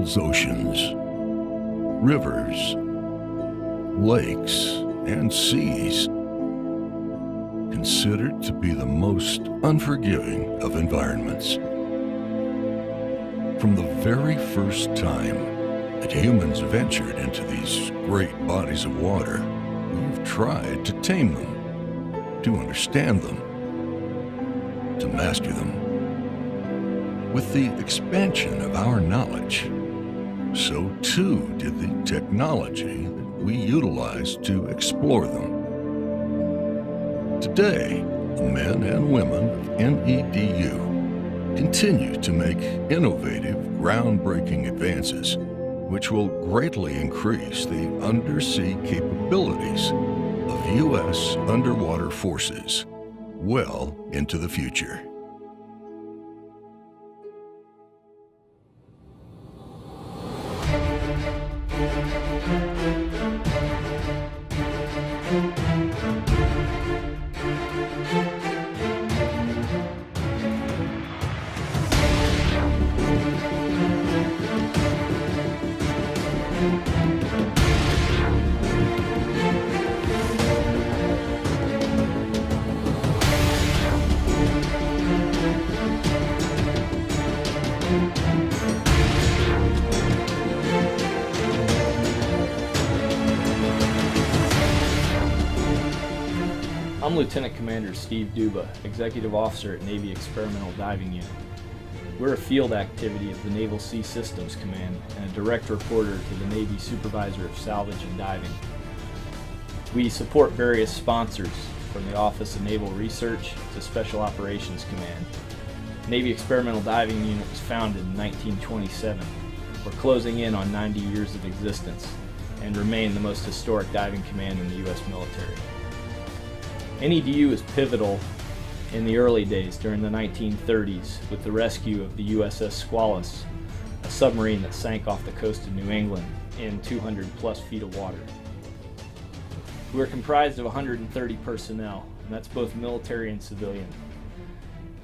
world's oceans, rivers, lakes, and seas, considered to be the most unforgiving of environments. From the very first time that humans ventured into these great bodies of water, we've tried to tame them, to understand them, to master them. With the expansion of our knowledge, so too did the technology that we utilize to explore them. Today, the men and women of NEDU continue to make innovative, groundbreaking advances which will greatly increase the undersea capabilities of U.S. underwater forces well into the future. I'm Lieutenant Commander Steve Duba, Executive Officer at Navy Experimental Diving Unit. We're a field activity of the Naval Sea Systems Command and a direct reporter to the Navy Supervisor of Salvage and Diving. We support various sponsors, from the Office of Naval Research to Special Operations Command. Navy Experimental Diving Unit was founded in 1927. We're closing in on 90 years of existence and remain the most historic diving command in the U.S. military. NEDU is pivotal in the early days during the 1930s with the rescue of the USS Squalus, a submarine that sank off the coast of New England in 200 plus feet of water. We're comprised of 130 personnel, and that's both military and civilian.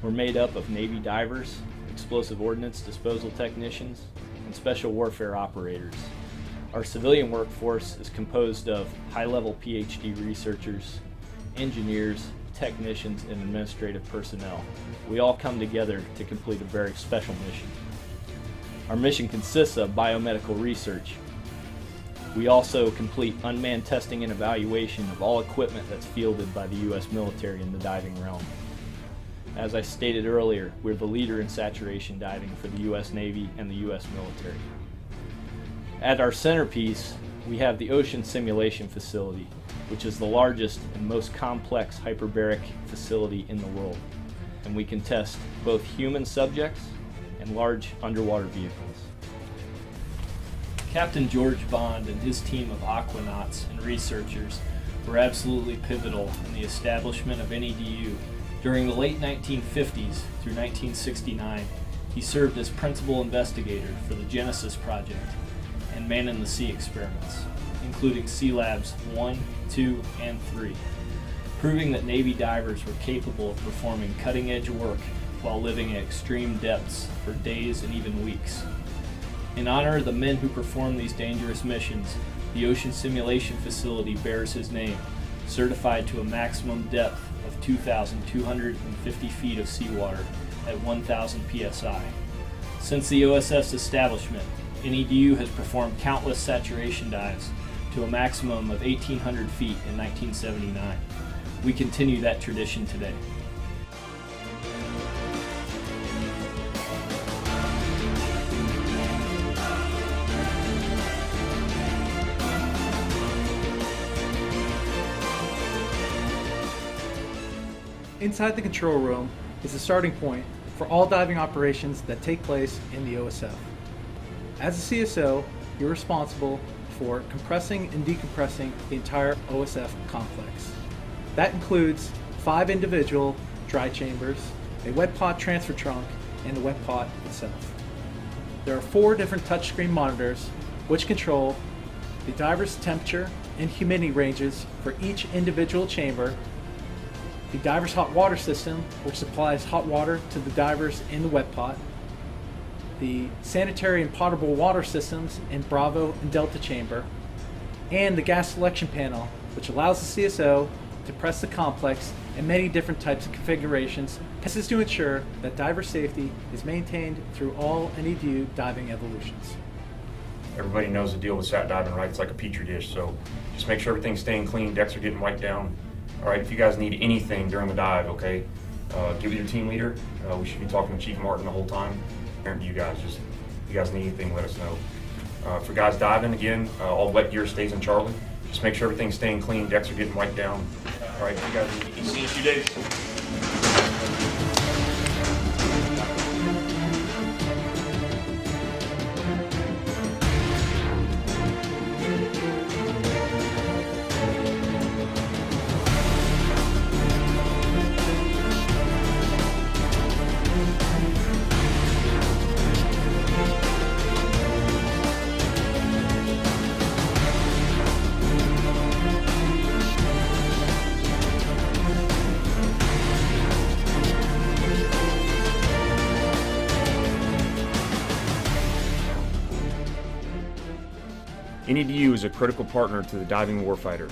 We're made up of Navy divers, explosive ordnance disposal technicians, and special warfare operators. Our civilian workforce is composed of high-level PhD researchers, engineers, technicians, and administrative personnel. We all come together to complete a very special mission. Our mission consists of biomedical research. We also complete unmanned testing and evaluation of all equipment that's fielded by the U.S. military in the diving realm. As I stated earlier, we're the leader in saturation diving for the U.S. Navy and the U.S. military. At our centerpiece, we have the Ocean Simulation Facility, which is the largest and most complex hyperbaric facility in the world. And we can test both human subjects and large underwater vehicles. Captain George Bond and his team of aquanauts and researchers were absolutely pivotal in the establishment of NEDU. During the late 1950s through 1969, he served as principal investigator for the Genesis Project and Man in the Sea experiments, including Sea Labs 1, 2, and 3, proving that Navy divers were capable of performing cutting-edge work while living at extreme depths for days and even weeks. In honor of the men who perform these dangerous missions, the Ocean Simulation Facility bears his name, certified to a maximum depth of 2,250 feet of seawater at 1,000 psi. Since the OSF's establishment, NEDU has performed countless saturation dives to a maximum of 1,800 feet in 1979. We continue that tradition today. Inside the control room is the starting point for all diving operations that take place in the OSF. As a CSO, you're responsible for compressing and decompressing the entire OSF complex. That includes 5 individual dry chambers, a wet pot transfer trunk, and the wet pot itself. There are 4 different touchscreen monitors which control the diver's temperature and humidity ranges for each individual chamber, the diver's hot water system, which supplies hot water to the divers in the wet pot, the sanitary and potable water systems in Bravo and Delta chamber, and the gas selection panel, which allows the CSO to press the complex in many different types of configurations. This is to ensure that diver safety is maintained through all NEDU diving evolutions. Everybody knows the deal with sat diving, right? It's like a petri dish, so just make sure everything's staying clean, decks are getting wiped down. All right, if you guys need anything during the dive, okay, give it your team leader. We should be talking to Chief Martin the whole time. You guys, just if you guys need anything, let us know. For guys diving, again, all wet gear stays in Charlie. Just make sure everything's staying clean, decks are getting wiped down. All right, you guys need see in a few days. NEDU is a critical partner to the diving warfighter.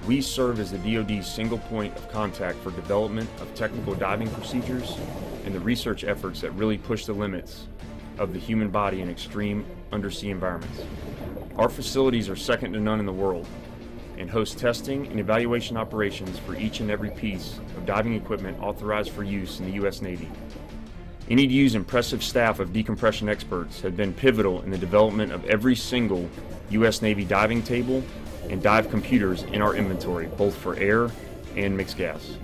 We serve as the DoD's single point of contact for development of technical diving procedures and the research efforts that really push the limits of the human body in extreme undersea environments. Our facilities are second to none in the world and host testing and evaluation operations for each and every piece of diving equipment authorized for use in the U.S. Navy. NEDU's impressive staff of decompression experts have been pivotal in the development of every single U.S. Navy diving table and dive computers in our inventory, both for air and mixed gas.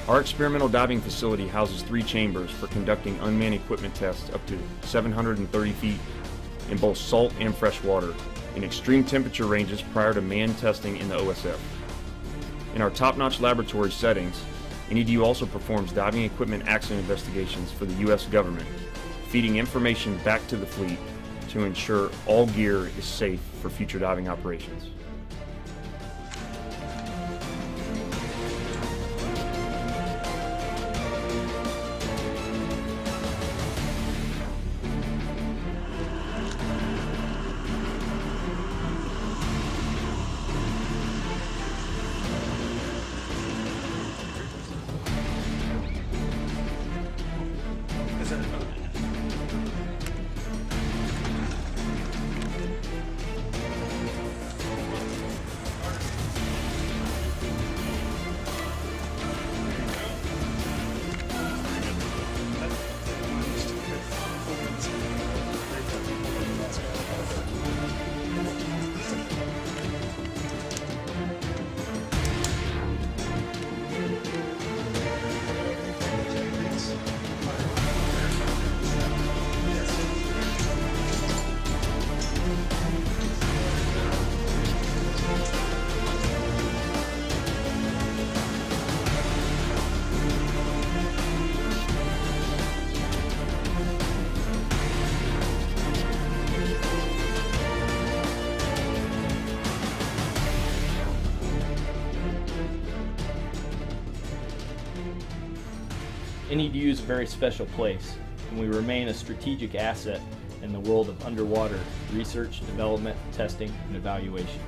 Our experimental diving facility houses 3 chambers for conducting unmanned equipment tests up to 730 feet in both salt and fresh water in extreme temperature ranges prior to manned testing in the OSF. In our top-notch laboratory settings, NEDU also performs diving equipment accident investigations for the U.S. government, feeding information back to the fleet to ensure all gear is safe for future diving operations. NEDU is a very special place, and we remain a strategic asset in the world of underwater research, development, testing, and evaluation.